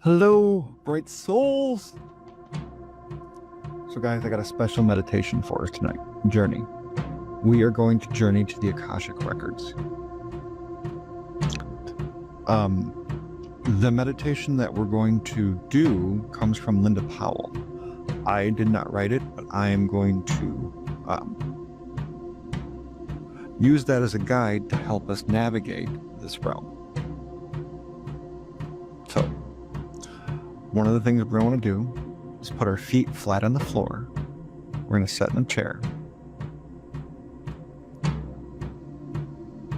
Hello, bright souls. So guys, I got a special meditation for us tonight. Journey. We are going to journey to the Akashic Records. The meditation that we're going to do comes from Linda Powell. I did not write it, but I am going to use that as a guide to help us navigate this realm. So, one of the things we're going to do is put our feet flat on the floor. We're going to sit in a chair.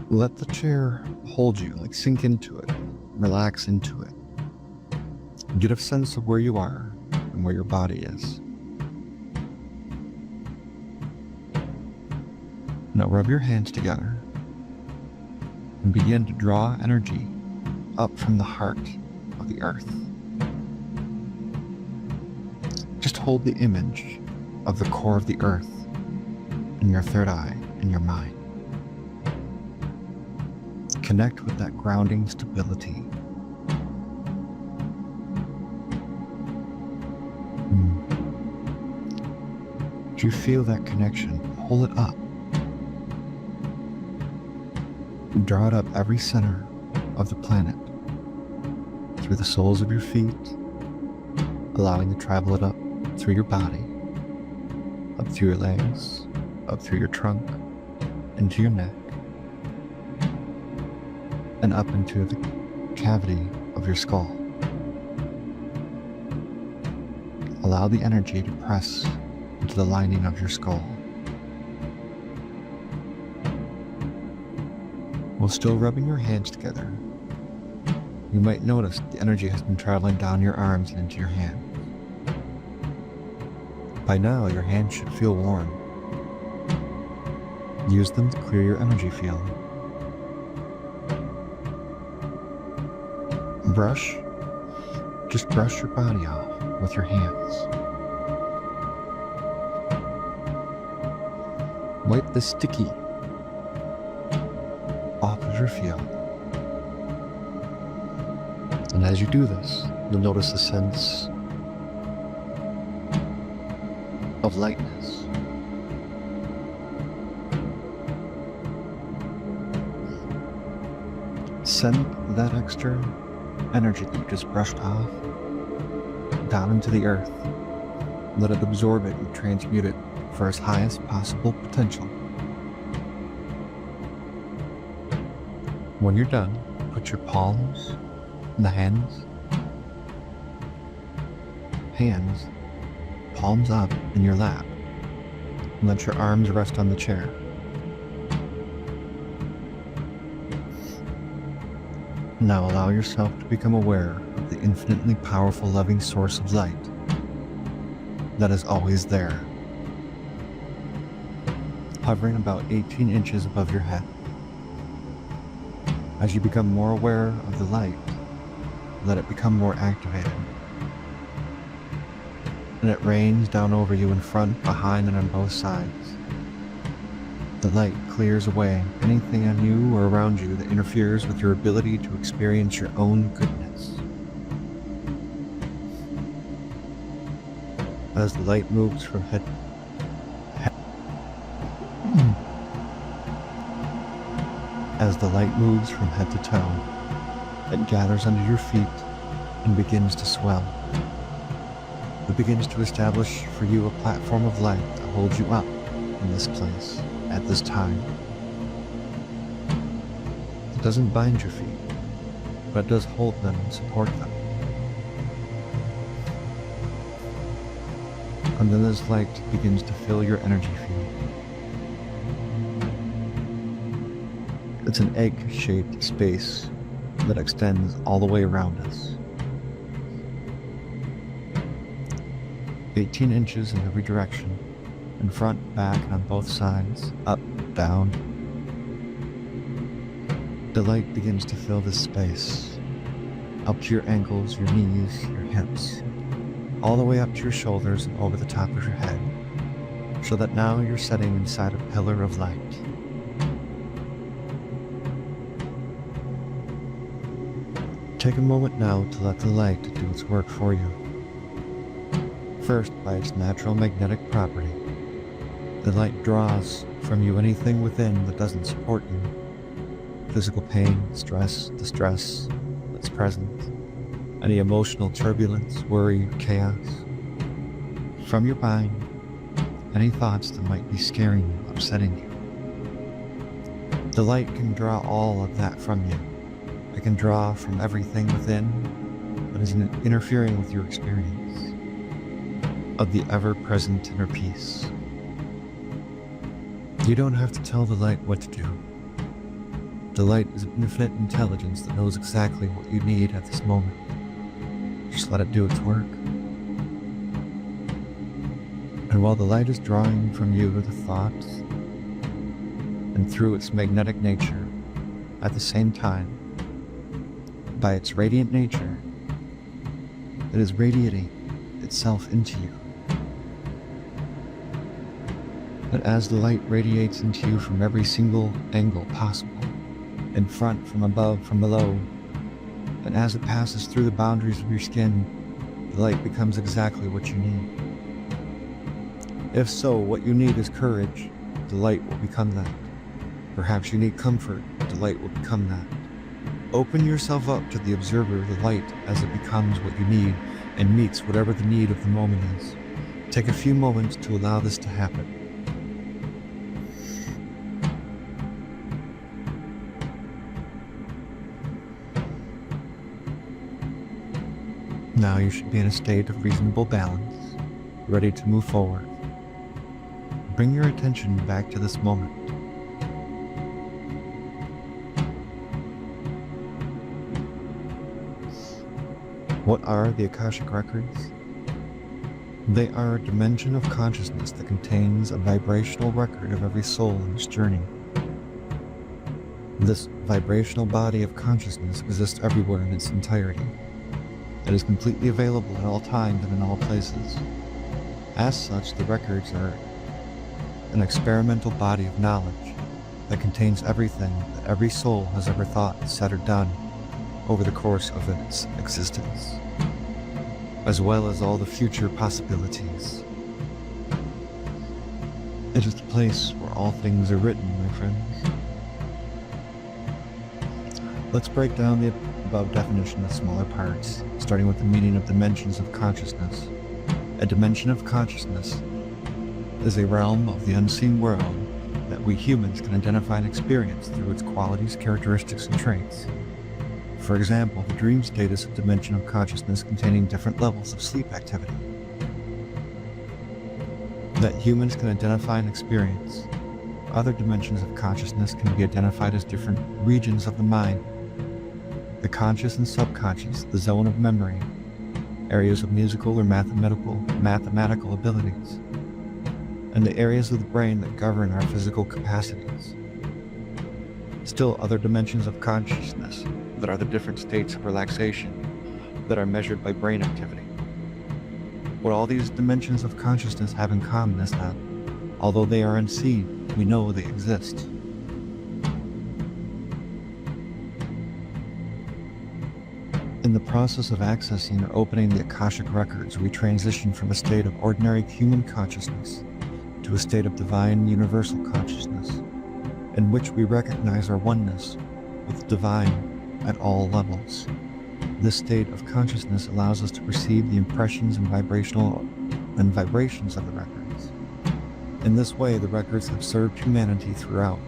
Let the chair hold you, like sink into it, relax into it. Get a sense of where you are and where your body is. Now rub your hands together and begin to draw energy up from the heart of the earth. Just hold the image of the core of the earth in your third eye in your mind. Connect with that grounding stability. Do you feel that connection? Pull it up. Draw it up every center of the planet, through the soles of your feet, allowing to travel it up through your body, up through your legs, up through your trunk, into your neck, and up into the cavity of your skull. Allow the energy to press into the lining of your skull. While still rubbing your hands together, you might notice the energy has been traveling down your arms and into your hands. By now, your hands should feel warm. Use them to clear your energy field. Just brush your body off with your hands. Wipe the sticky off of your field. And as you do this, you'll notice a sense of lightness. Send that extra energy that you just brushed off down into the earth. Let it absorb it and transmute it for its highest possible potential. When you're done, put your palms in the hands, palms up in your lap, and let your arms rest on the chair. Now allow yourself to become aware of the infinitely powerful loving source of light that is always there, hovering about 18 inches above your head. As you become more aware of the light, let it become more activated. And it rains down over you in front, behind, and on both sides. The light clears away anything on you or around you that interferes with your ability to experience your own goodness. As the light moves from head to toe, it gathers under your feet and begins to swell. It begins to establish for you a platform of light that holds you up in this place at this time. It doesn't bind your feet, but it does hold them and support them. And then this light begins to fill your energy field. It's an egg-shaped space that extends all the way around us. 18 inches in every direction, in front, back, and on both sides, up, down. The light begins to fill this space, up to your ankles, your knees, your hips, all the way up to your shoulders and over the top of your head, so that now you're sitting inside a pillar of light. Take a moment now to let the light do its work for you. First, by its natural magnetic property, the light draws from you anything within that doesn't support you. Physical pain, stress, distress that's present, any emotional turbulence, worry, chaos. From your mind, any thoughts that might be scaring you, upsetting you. The light can draw all of that from you. It can draw from everything within that is interfering with your experience of the ever-present inner peace. You don't have to tell the light what to do. The light is an infinite intelligence that knows exactly what you need at this moment. Just let it do its work. And while the light is drawing from you the thoughts and through its magnetic nature, at the same time, by its radiant nature, it is radiating itself into you. But as the light radiates into you from every single angle possible, in front, from above, from below, and as it passes through the boundaries of your skin, the light becomes exactly what you need. If so, what you need is courage, the light will become that. Perhaps you need comfort, the light will become that. Open yourself up to the observer of the light as it becomes what you need and meets whatever the need of the moment is. Take a few moments to allow this to happen. Now you should be in a state of reasonable balance, ready to move forward. Bring your attention back to this moment. What are the Akashic Records? They are a dimension of consciousness that contains a vibrational record of every soul in its journey. This vibrational body of consciousness exists everywhere in its entirety. It is completely available at all times and in all places. As such, the records are an experimental body of knowledge that contains everything that every soul has ever thought, said, or done over the course of its existence, as well as all the future possibilities. It is the place where all things are written, my friends. Let's break down the above definition of smaller parts, starting with the meaning of dimensions of consciousness. A dimension of consciousness is a realm of the unseen world that we humans can identify and experience through its qualities, characteristics, and traits. For example, the dream state is a dimension of consciousness containing different levels of sleep activity that humans can identify and experience. Other dimensions of consciousness can be identified as different regions of the mind: the conscious and subconscious, the zone of memory, areas of musical or mathematical abilities, and the areas of the brain that govern our physical capacities. Still, other dimensions of consciousness that are the different states of relaxation that are measured by brain activity. What all these dimensions of consciousness have in common is that, although they are unseen, we know they exist. In the process of accessing or opening the Akashic Records, we transition from a state of ordinary human consciousness to a state of divine universal consciousness, in which we recognize our oneness with the divine at all levels. This state of consciousness allows us to perceive the impressions and vibrations of the records. In this way, the records have served humanity throughout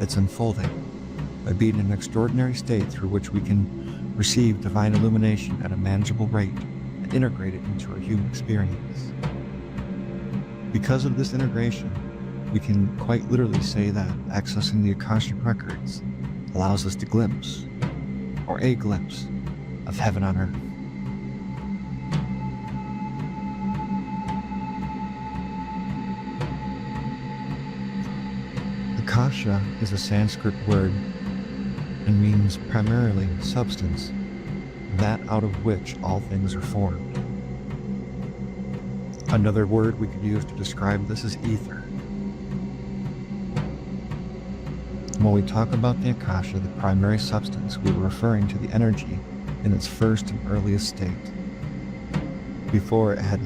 its unfolding by being an extraordinary state through which we can receive divine illumination at a manageable rate and integrate it into our human experience. Because of this integration, we can quite literally say that accessing the Akashic Records allows us to glimpse, or a glimpse, of heaven on earth. Akasha is a Sanskrit word and means primarily substance, that out of which all things are formed. Another word we could use to describe this is ether. When we talk about the Akasha, the primary substance, we are referring to the energy in its first and earliest state, before it had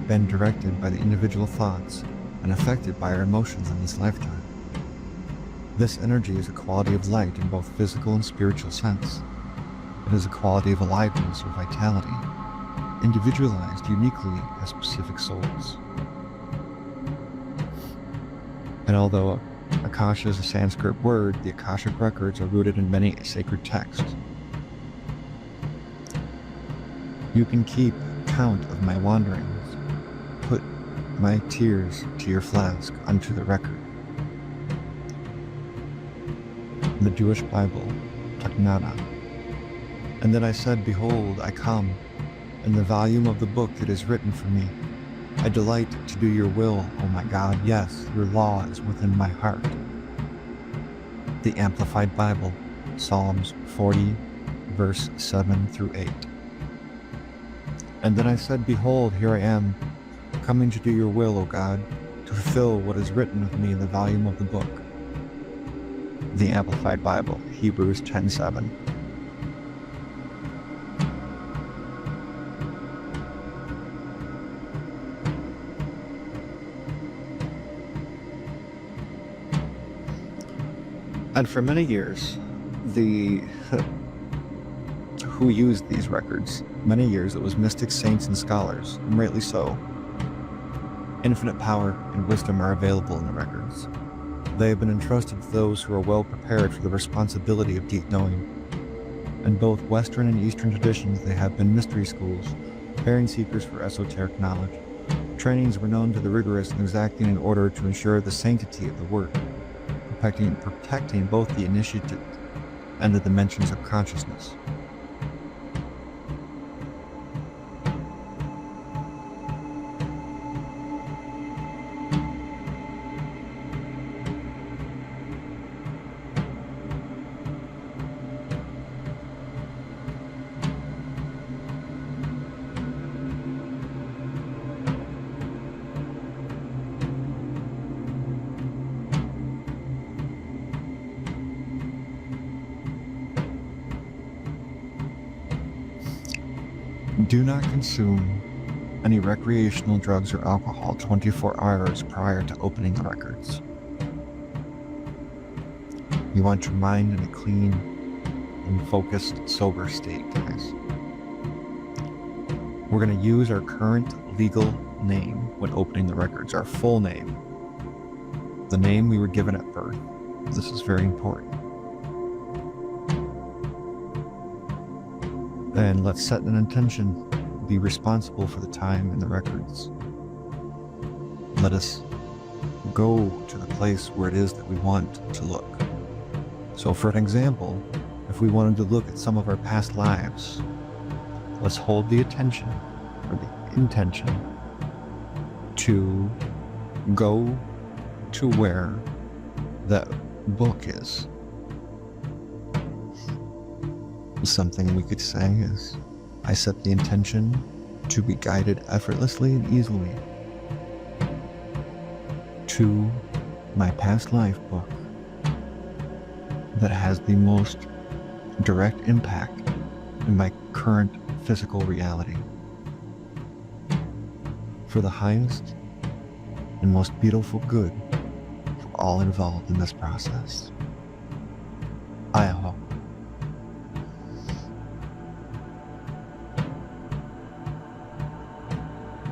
been directed by the individual thoughts and affected by our emotions in this lifetime. This energy is a quality of light in both physical and spiritual sense. It is a quality of aliveness or vitality, individualized uniquely as specific souls. And although Akasha is a Sanskrit word, the Akashic records are rooted in many sacred texts. You can keep count of my wanderings. Put my tears to your flask unto the record. The Jewish Bible, Taknana. And then I said, Behold, I come. In the volume of the book it is written for me. I delight to do your will, O my God. Yes, your law is within my heart. The Amplified Bible, Psalms 40, verse 7 through 8. And then I said, Behold, here I am, coming to do your will, O God, to fulfill what is written of me in the volume of the book. The Amplified Bible, Hebrews 10:7. And for many years, who used these records, many years it was mystics, saints, and scholars, and rightly so. Infinite power and wisdom are available in the records. They have been entrusted to those who are well prepared for the responsibility of deep knowing. In both Western and Eastern traditions, they have been mystery schools, preparing seekers for esoteric knowledge. Trainings were known to the rigorous and exacting in order to ensure the sanctity of the work, protecting both the initiated and the dimensions of consciousness. Do not consume any recreational drugs or alcohol 24 hours prior to opening the records. You want your mind in a clean and focused, sober state, guys. We're going to use our current legal name when opening the records, our full name, the name we were given at birth. This is very important. And let's set an intention, be responsible for the time in the records. Let us go to the place where it is that we want to look. So for an example, if we wanted to look at some of our past lives, let's hold the attention or the intention to go to where that book is. Something we could say is, I set the intention to be guided effortlessly and easily to my past life book that has the most direct impact in my current physical reality, for the highest and most beautiful good for all involved in this process. I hope.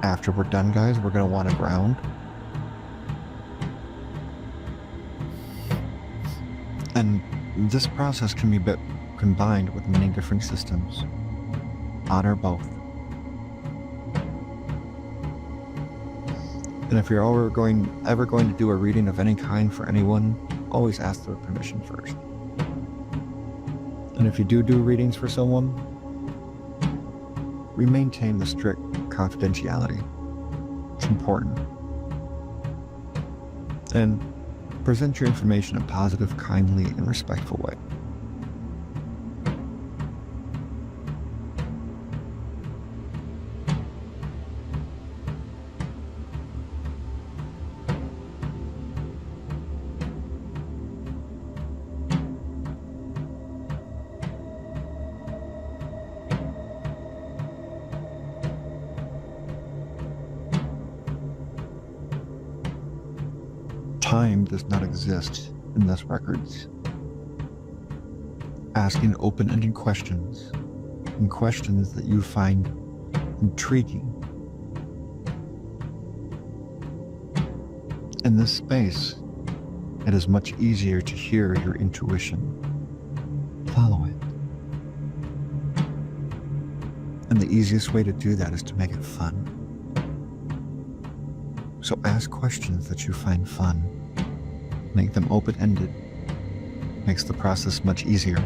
After we're done, guys, we're going to want to ground. And this process can be combined with many different systems. Honor both. And if you're ever going to do a reading of any kind for anyone, always ask their permission first. And if you do readings for someone, we maintain the strict confidentiality. It's important. And present your information in a positive, kindly, and respectful way. Time does not exist in this records. Asking open-ended questions, and questions that you find intriguing. In this space, it is much easier to hear your intuition. Follow it. And the easiest way to do that is to make it fun. So ask questions that you find fun. Make them open-ended. Makes the process much easier.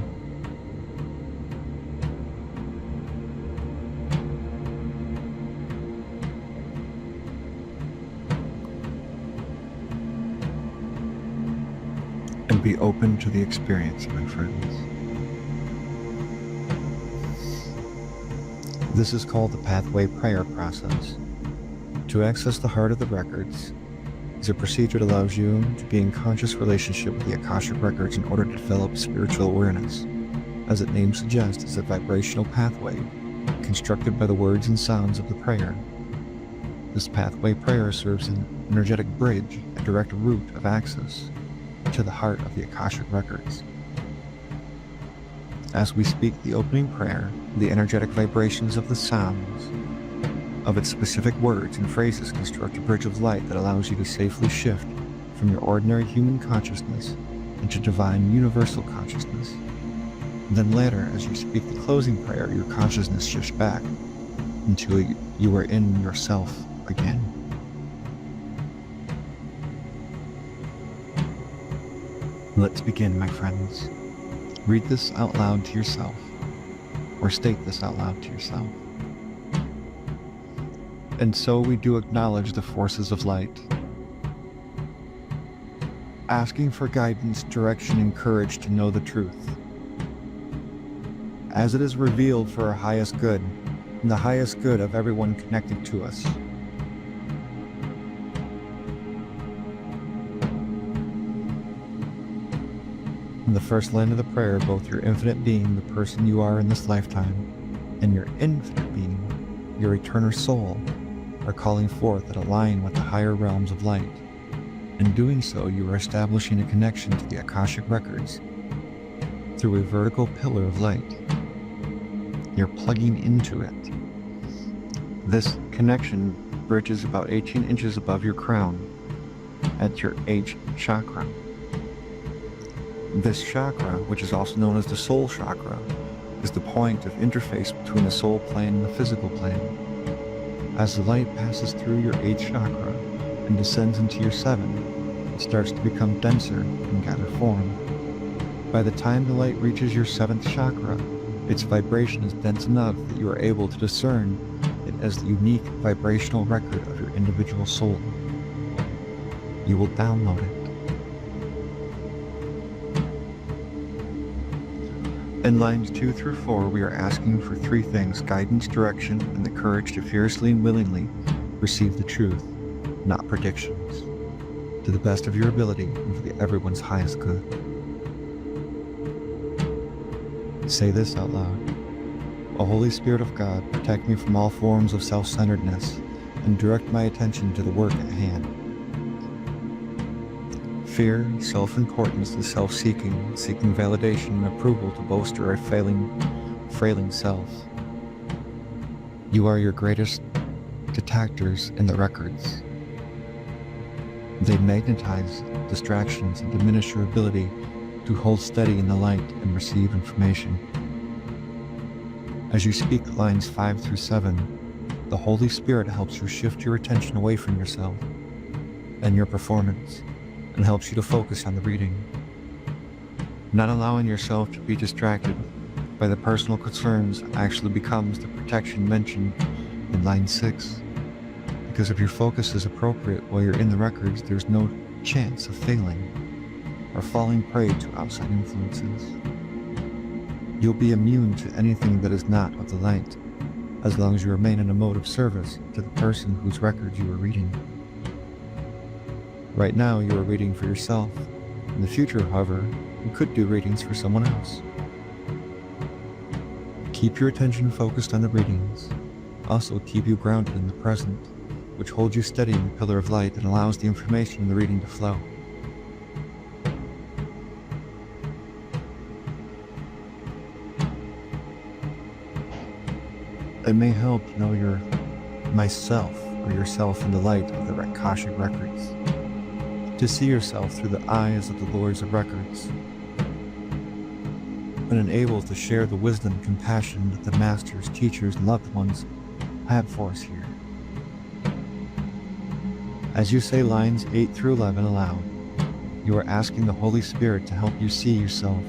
And be open to the experience, my friends. This is called the Pathway Prayer process. To access the heart of the records is a procedure that allows you to be in conscious relationship with the Akashic Records in order to develop spiritual awareness. As its name suggests, it's a vibrational pathway constructed by the words and sounds of the prayer. This pathway prayer serves an energetic bridge, a direct route of access to the heart of the Akashic Records. As we speak the opening prayer, the energetic vibrations of the sounds of its specific words and phrases construct a bridge of light that allows you to safely shift from your ordinary human consciousness into divine universal consciousness. And then later, as you speak the closing prayer, your consciousness shifts back until you are in yourself again. Let's begin, my friends. Read this out loud to yourself, or state this out loud to yourself. And so we do acknowledge the forces of light, asking for guidance, direction, and courage to know the truth, as it is revealed for our highest good and the highest good of everyone connected to us. In the first line of the prayer, both your infinite being, the person you are in this lifetime, and your infinite being, your eternal soul, are calling forth that align with the higher realms of light. In doing so, you are establishing a connection to the Akashic Records through a vertical pillar of light. You're plugging into it. This connection bridges about 18 inches above your crown at your H chakra. This chakra, which is also known as the soul chakra, is the point of interface between the soul plane and the physical plane. As the light passes through your 8th chakra and descends into your 7, it starts to become denser and gather form. By the time the light reaches your 7th chakra, its vibration is dense enough that you are able to discern it as the unique vibrational record of your individual soul. You will download it. In lines 2 through 4, we are asking for 3 things: guidance, direction, and the courage to fiercely and willingly receive the truth, not predictions, to the best of your ability and for everyone's highest good. Say this out loud. O Holy Spirit of God, protect me from all forms of self-centeredness and direct my attention to the work at hand. Fear, self-importance, and self-seeking, seeking validation and approval to bolster a failing self. You are your greatest detectors in the records. They magnetize distractions and diminish your ability to hold steady in the light and receive information. As you speak lines 5 through 7, the Holy Spirit helps you shift your attention away from yourself and your performance, and helps you to focus on the reading. Not allowing yourself to be distracted by the personal concerns actually becomes the protection mentioned in line 6. Because if your focus is appropriate while you're in the records, there's no chance of failing or falling prey to outside influences. You'll be immune to anything that is not of the light, as long as you remain in a mode of service to the person whose records you are reading. Right now, you are reading for yourself. In the future, however, you could do readings for someone else. Keep your attention focused on the readings. Also, keep you grounded in the present, which holds you steady in the pillar of light and allows the information in the reading to flow. It may help to know your myself or yourself in the light of the Akashic records, to see yourself through the eyes of the Lords of Records, and enabled to share the wisdom and compassion that the masters, teachers, and loved ones have for us here. As you say lines 8 through 11 aloud, you are asking the Holy Spirit to help you see yourself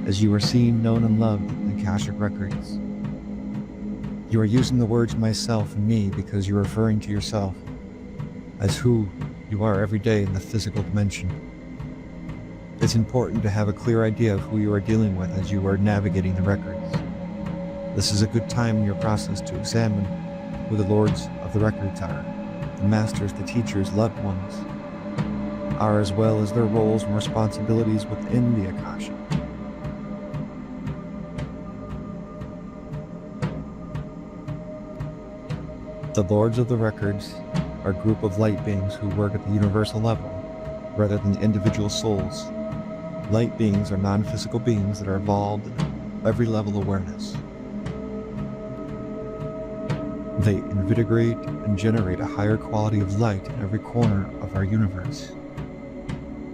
as you are seen, known, and loved in the Akashic records. You are using the words myself and me because you're referring to yourself as who you are every day in the physical dimension. It's important to have a clear idea of who you are dealing with as you are navigating the records. This is a good time in your process to examine who the Lords of the Records are, the masters, the teachers, loved ones, are, as well as their roles and responsibilities within the Akasha. The Lords of the Records are a group of light beings who work at the universal level rather than individual souls. Light beings are non-physical beings that are evolved at every level of awareness. They invigorate and generate a higher quality of light in every corner of our universe.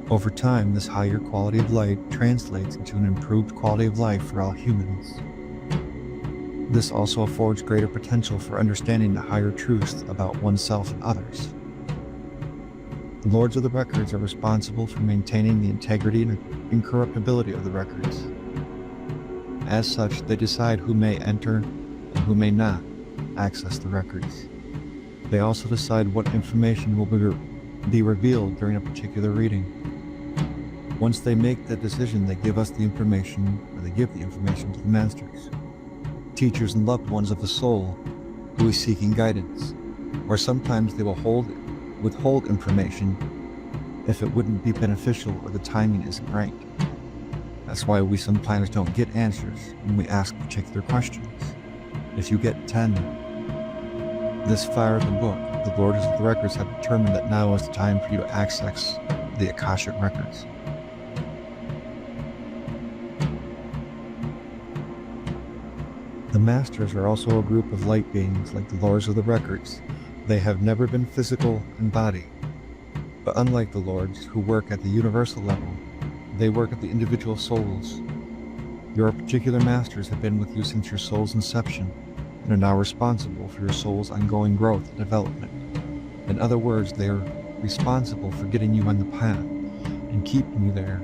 Over time, this higher quality of light translates into an improved quality of life for all humans. This also affords greater potential for understanding the higher truths about oneself and others. The Lords of the Records are responsible for maintaining the integrity and incorruptibility of the records. As such, they decide who may enter and who may not access the records. They also decide what information will be revealed during a particular reading. Once they make that decision, they give us the information, or they give the information to the masters, teachers, and loved ones of the soul who is seeking guidance. Or sometimes they will withhold information if it wouldn't be beneficial or the timing isn't right. That's why we sometimes don't get answers when we ask particular questions. If you get 10 this far in the book, the Lords of the Records have determined that now is the time for you to access the Akashic records. The Masters are also a group of light beings like the Lords of the Records. They have never been physical in body, but unlike the Lords who work at the universal level, they work at the individual souls. Your particular Masters have been with you since your soul's inception and are now responsible for your soul's ongoing growth and development. In other words, they are responsible for getting you on the path and keeping you there.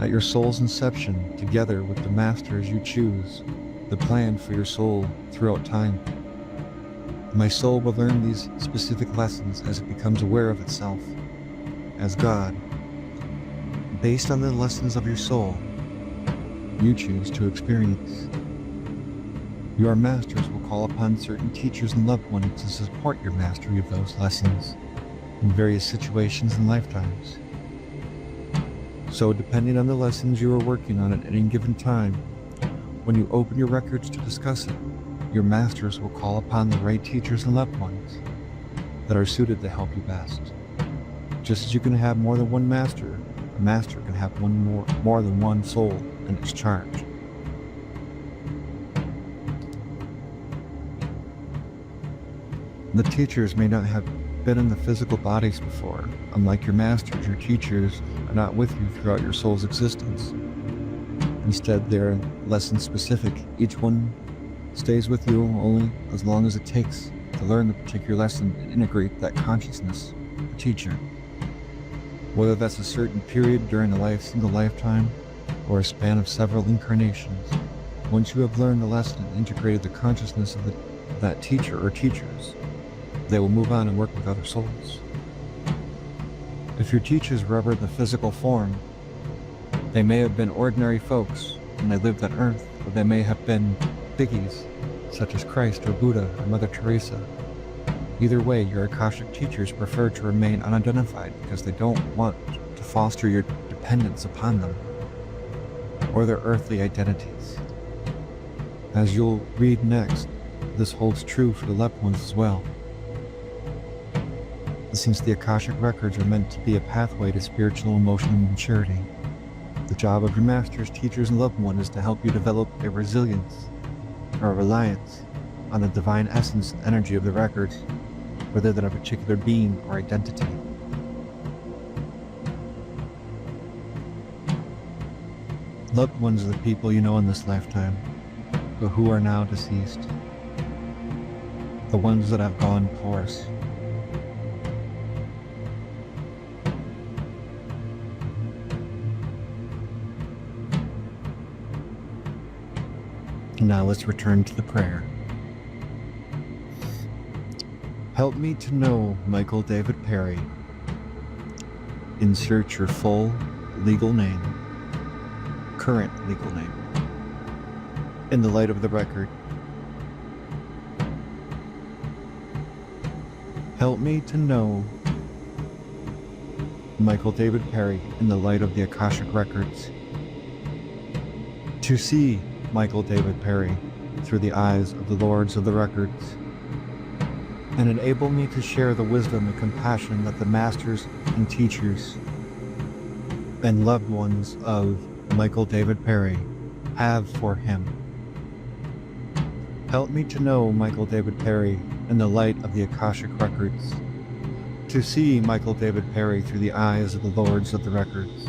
At your soul's inception, together with the Masters you choose, the plan for your soul throughout time. My soul will learn these specific lessons as it becomes aware of itself as God. Based on the lessons of your soul, you choose to experience. Your Masters will call upon certain teachers and loved ones to support your mastery of those lessons in various situations and lifetimes. So depending on the lessons you are working on at any given time, when you open your records to discuss it, your Masters will call upon the right teachers and loved ones that are suited to help you best. Just as you can have more than one master, a master can have more than one soul in its charge. The teachers may not have been in the physical bodies before. Unlike your Masters, your teachers are not with you throughout your soul's existence. Instead, they're lesson specific. Each one stays with you only as long as it takes to learn the particular lesson and integrate that consciousness of the teacher. Whether that's a certain period during a single lifetime or a span of several incarnations, once you have learned the lesson and integrated the consciousness of that teacher or teachers, they will move on and work with other souls. If your teachers were ever in the physical form, they may have been ordinary folks when they lived on Earth, or they may have been biggies, such as Christ or Buddha or Mother Teresa. Either way, your Akashic teachers prefer to remain unidentified because they don't want to foster your dependence upon them or their earthly identities. As you'll read next, this holds true for the loved ones as well. Since the Akashic records are meant to be a pathway to spiritual and emotional maturity, the job of your Masters, teachers, and loved ones is to help you develop a resilience or a reliance on the divine essence and energy of the records, rather than a particular being or identity. Loved ones are the people you know in this lifetime, but who are now deceased. The ones that have gone before us. Now let's return to the prayer. Help me to know Michael David Perry. Insert your full legal name, current legal name, in the light of the record. Help me to know Michael David Perry in the light of the Akashic Records. To see Michael David Perry through the eyes of the Lords of the Records, and enable me to share the wisdom and compassion that the masters and teachers and loved ones of Michael David Perry have for him. Help me to know Michael David Perry in the light of the Akashic Records, to see Michael David Perry through the eyes of the Lords of the Records,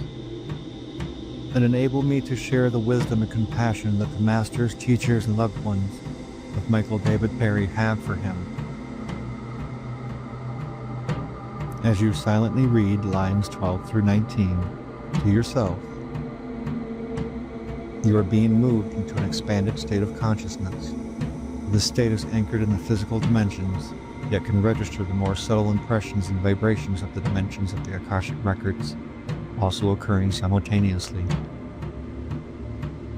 and enable me to share the wisdom and compassion that the masters, teachers, and loved ones of Michael David Perry have for him. As you silently read lines 12 through 19 to yourself, you are being moved into an expanded state of consciousness. This state is anchored in the physical dimensions, yet can register the more subtle impressions and vibrations of the dimensions of the Akashic Records, also occurring simultaneously.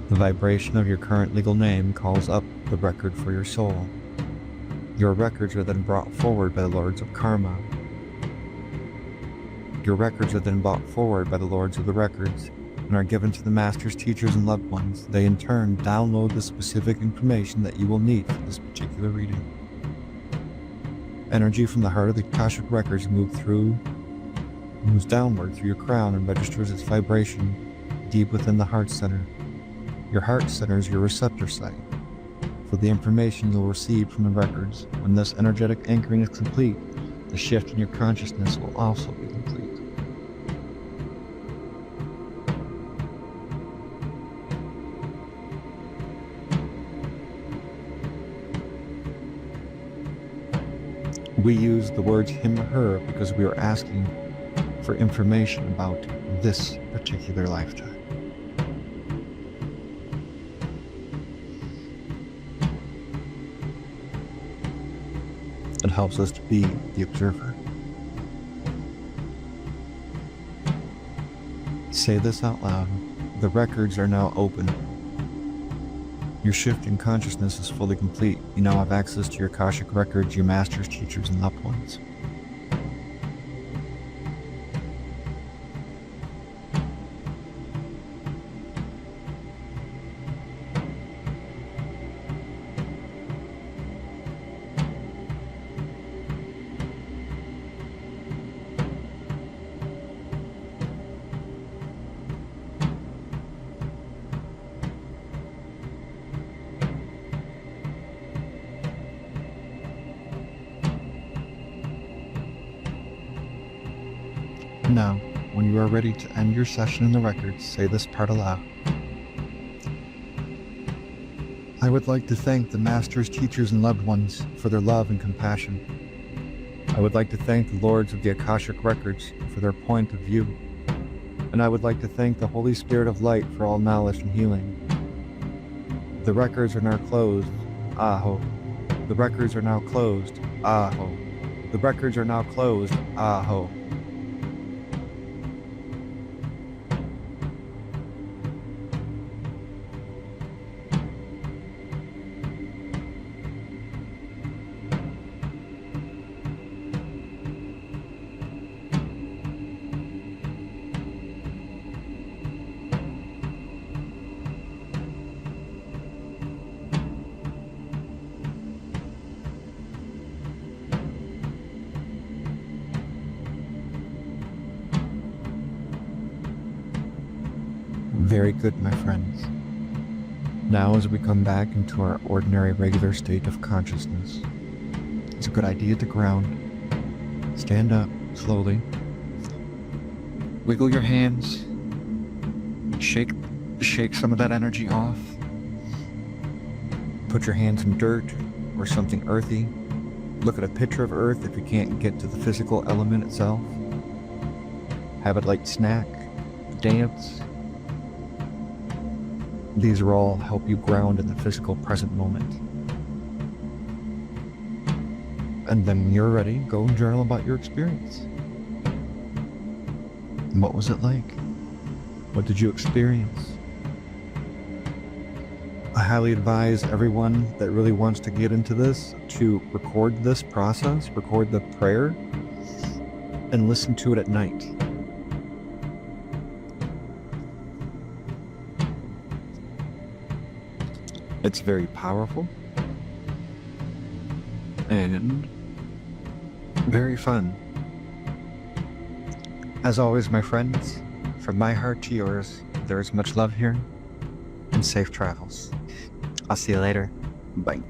The vibration of your current legal name calls up the record for your soul. Your records are then brought forward by the Lords of Karma. Your records are then brought forward by the Lords of the Records and are given to the masters, teachers, and loved ones. They in turn download the specific information that you will need for this particular reading. Energy from the heart of the Akashic Records moves downward through your crown and registers its vibration deep within the heart center. Your heart center is your receptor site for the information you'll receive from the records. When this energetic anchoring is complete, the shift in your consciousness will also be complete. We use the words him or her because we are asking for information about this particular lifetime. It helps us to be the observer. Say this out loud. The records are now open. Your shift in consciousness is fully complete. You now have access to your Akashic Records, your masters, teachers, and loved ones. Now, when you are ready to end your session in the records, say this part aloud. I would like to thank the masters, teachers, and loved ones for their love and compassion. I would like to thank the Lords of the Akashic Records for their point of view. And I would like to thank the Holy Spirit of Light for all knowledge and healing. The records are now closed. Aho. The records are now closed. Aho. The records are now closed. Aho. Very good, my friends. Now, as we come back into our ordinary, regular state of consciousness, it's a good idea to ground. Stand up slowly. Wiggle your hands. Shake some of that energy off. Put your hands in dirt or something earthy. Look at a picture of Earth if you can't get to the physical element itself. Have a light snack. Dance. These are all help you ground in the physical present moment. And then when you're ready, go and journal about your experience. What was it like? What did you experience? I highly advise everyone that really wants to get into this to record this process, record the prayer, and listen to it at night. It's very powerful and very fun. As always, my friends, from my heart to yours, there is much love here and safe travels. I'll see you later. Bye.